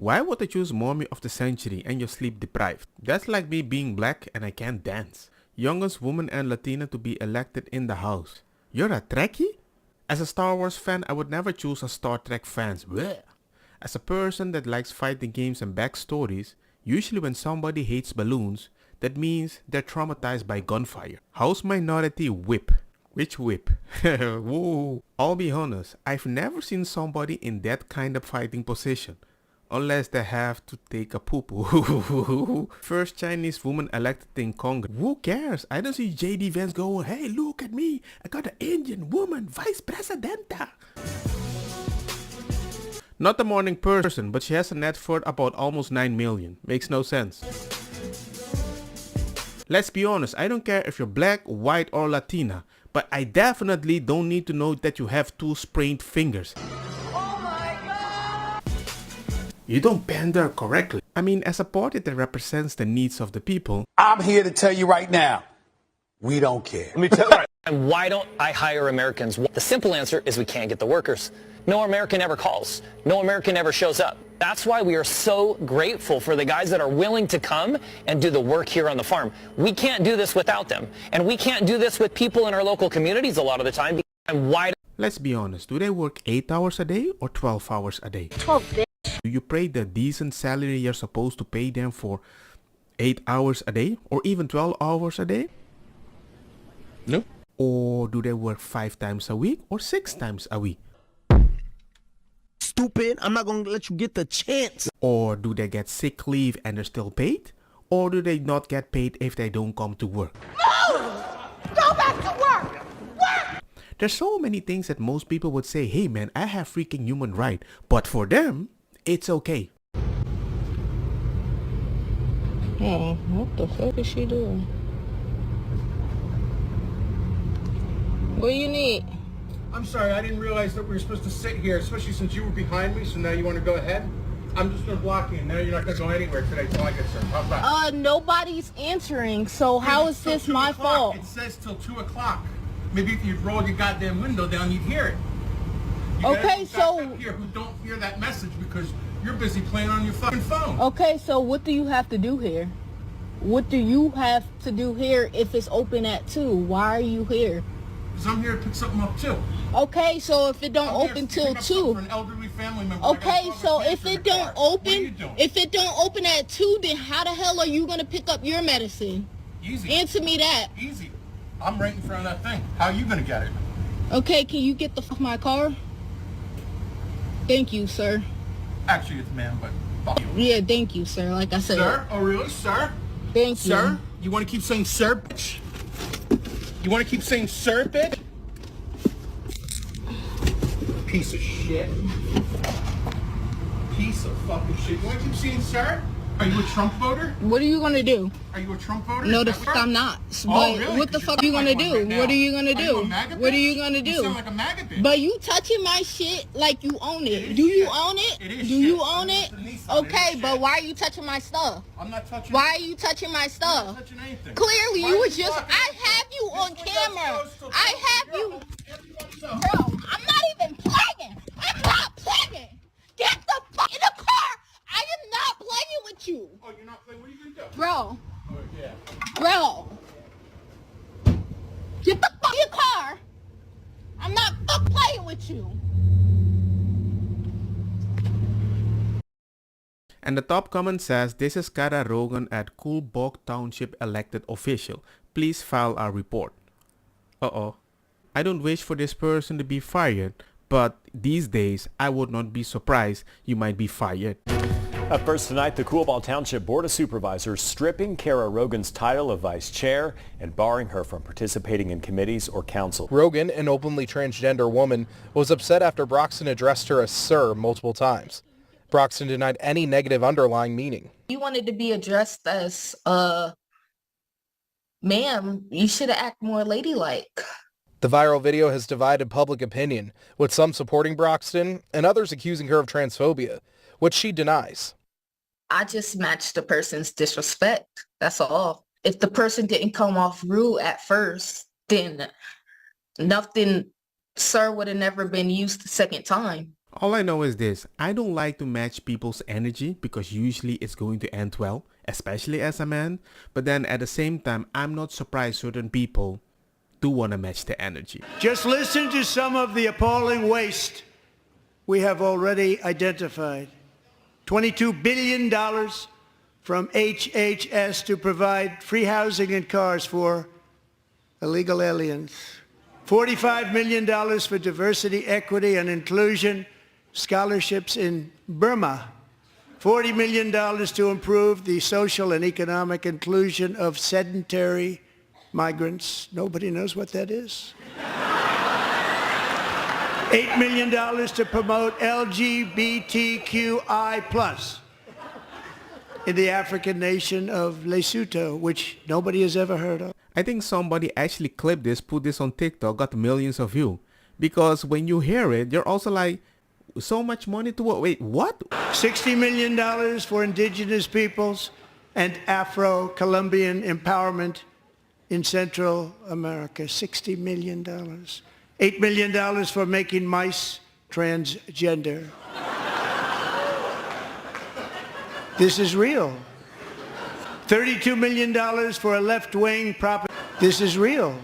Why would I choose mommy of the century and you're sleep deprived? That's like me being black and I can't dance. Youngest woman and Latina to be elected in the house. You're a Trekkie? As a Star Wars fan, I would never choose a Star Trek fans. Blech. As a person that likes fighting games and backstories, usually when somebody hates balloons, that means they're traumatized by gunfire. House minority whip. Which whip? Woo. I'll be honest, I've never seen somebody in that kind of fighting position. Unless they have to take a poo-poo. First Chinese woman elected in Congress. Who cares? I don't see JD Vance going, hey, look at me. I got an Indian woman, vice presidenta. Not a morning person, but she has a net worth about almost 9 million. Makes no sense. Let's be honest, I don't care if you're black, white or Latina, but I definitely don't need to know that you have 2 sprained fingers. You don't pander correctly. I mean, as a party that represents the needs of the people, I'm here to tell you right now, we don't care. Let me tell you. And why don't I hire Americans? The simple answer is we can't get the workers. No American ever calls. No American ever shows up. That's why we are so grateful for the guys that are willing to come and do the work here on the farm. We can't do this without them. And we can't do this with people in our local communities a lot of the time. And why? Let's be honest, do they work 8 hours a day or 12 hours a day? 12 days. Do you pay the decent salary you're supposed to pay them for 8 hours a day or even 12 hours a day? No. Or do they work 5 times a week or 6 times a week? Stupid, I'm not gonna let you get the chance. Or do they get sick leave and they're still paid? Or do they not get paid if they don't come to work? No! Go back to work! Work! There's so many things that most people would say, hey man, I have freaking human right. But for them, it's okay. Oh, what the fuck is she doing? What do you need? I'm sorry, I didn't realize that we were supposed to sit here, especially since you were behind me, so now you want to go ahead? I'm just going to block you, and now you're not going to go anywhere today till I get served. How's that? Nobody's answering, so how is this my fault? It says till 2 o'clock. Maybe if you'd roll your goddamn window down, you'd hear it. You Okay, so... up here who don't hear that message because you're busy playing on your fucking phone. Okay, so what do you have to do here? What do you have to do here if it's open at 2? Why are you here? Because I'm here to pick something up, too. Okay, so if it don't open till 2. For an elderly family member. Okay, so if it don't open at 2, then how the hell are you gonna pick up your medicine? Easy. Answer me that. Easy. I'm right in front of that thing. How are you gonna get it? Okay, can you get the fuck my car? Thank you, sir. Actually, it's ma'am, but fuck you. Yeah, thank you, sir. Like I said. Sir? Oh, really? Sir? Thank you. Sir? You want to keep saying sir, bitch? You want to keep saying sir, bitch? Piece of shit. Piece of fucking shit. You want to keep saying sir? Are you a Trump voter? What are you gonna do? Are you a Trump voter? No, the fuck I'm not. Oh, But really? what the fuck are you gonna do? What are you gonna do? What are you gonna do? You sound like a MAGA bitch. But you touching my shit like you own it. Do you own it? It is Do you shit. own it? It Okay, is but shit. why are you touching my stuff? I'm not touching. Why are you touching my I'm stuff? not touching anything. Clearly, Why you are was just. blocking I it? have you on This camera. window goes till I 2. have You're you. open. Bro, I'm not even playing. I'm not playing. Get the fuck in the car. I am not playing with you. Oh, you're not playing? What are you going to do? Bro. Oh, yeah. Bro. Get the fuck in your car. I'm not fuck playing with you. And the top comment says, this is Kara Rogan at Cool Bog Township elected official. Please file a report. Uh-oh. I don't wish for this person to be fired, but these days I would not be surprised you might be fired. Up first tonight, the Coolball Township Board of Supervisors stripping Kara Rogan's title of vice chair and barring her from participating in committees or council. Rogan, an openly transgender woman, was upset after Broxton addressed her as sir multiple times. Broxton denied any negative underlying meaning. You wanted to be addressed as, ma'am, you should act more ladylike. The viral video has divided public opinion, with some supporting Broxton and others accusing her of transphobia, which she denies. I just matched the person's disrespect. That's all. If the person didn't come off rude at first, then nothing, sir, would have never been used the second time. All I know is this, I don't like to match people's energy because usually it's going to end well, especially as a man. But then at the same time, I'm not surprised certain people do want to match the energy. Just listen to some of the appalling waste we have already identified. $22 billion from HHS to provide free housing and cars for illegal aliens. $45 million for diversity, equity, and inclusion scholarships in Burma. $40 million to improve the social and economic inclusion of sedentary migrants. Nobody knows what that is. $8 million to promote LGBTQI+ in the African nation of Lesotho, which nobody has ever heard of. I think somebody actually clipped this, put this on TikTok, got millions of views. Because when you hear it, you're also like, so much money to what? Wait, what? $60 million for indigenous peoples and Afro-Colombian empowerment in Central America. $60 million. $8 million for making mice transgender. This is real. $32 million for a left-wing This is real.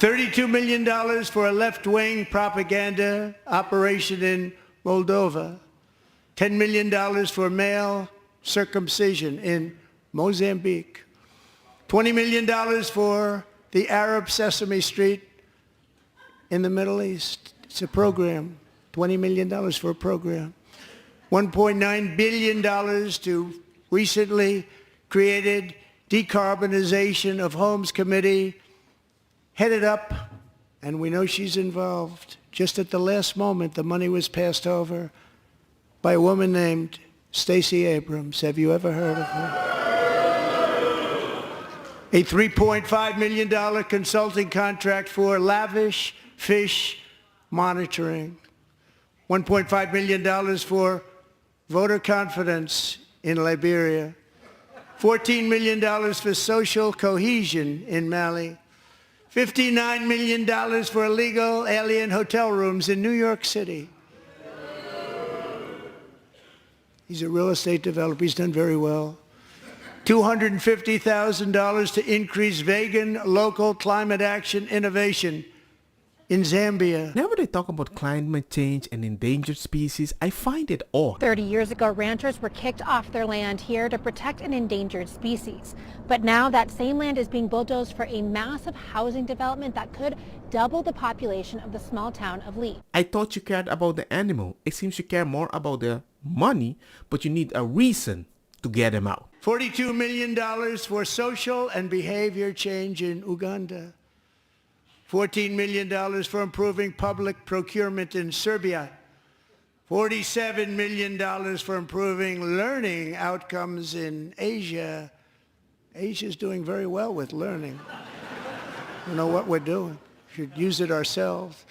$32 million for a left-wing propaganda operation in Moldova. $10 million for male circumcision in Mozambique. $20 million for the Arab Sesame Street in the Middle East. It's a program. $20 million for a program. $1.9 billion to recently created Decarbonization of Homes Committee, headed up, and we know she's involved. Just at the last moment, the money was passed over by a woman named Stacey Abrams. Have you ever heard of her? A $3.5 million consulting contract for lavish fish monitoring. $1.5 million for voter confidence in Liberia. $14 million for social cohesion in Mali. $59 million for illegal alien hotel rooms in New York City. He's a real estate developer. He's done very well. $250,000 to increase vegan local climate action innovation in Zambia. Whenever they talk about climate change and endangered species, I find it odd. 30 years ago, ranchers were kicked off their land here to protect an endangered species. But now that same land is being bulldozed for a massive housing development that could double the population of the small town of Lee. I thought you cared about the animal. It seems you care more about the money, but you need a reason to get him out. $42 million for social and behavior change in Uganda. $14 million for improving public procurement in Serbia. $47 million for improving learning outcomes in Asia. Asia's doing very well with learning. We know what we're doing. We should use it ourselves.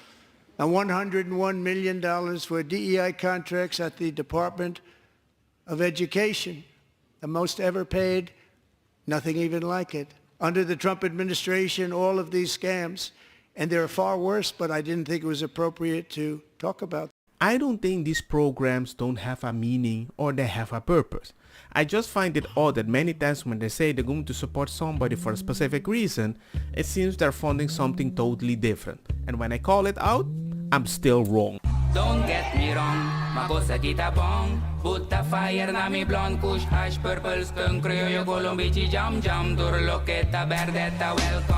And $101 million for DEI contracts at the Department of Education. The most ever paid, nothing even like it. Under the Trump administration, all of these scams, and they're far worse, but I didn't think it was appropriate to talk about. I don't think these programs don't have a meaning or they have a purpose. I just find it odd that many times when they say they're going to support somebody for a specific reason, it seems they're funding something totally different. And when I call it out, I'm still wrong. Don't get me wrong, makosa kita bong. Put the fire na mi blonde, kush hash purple skunk, criollo colombici jam jam, dur loqueta verdeta welcome.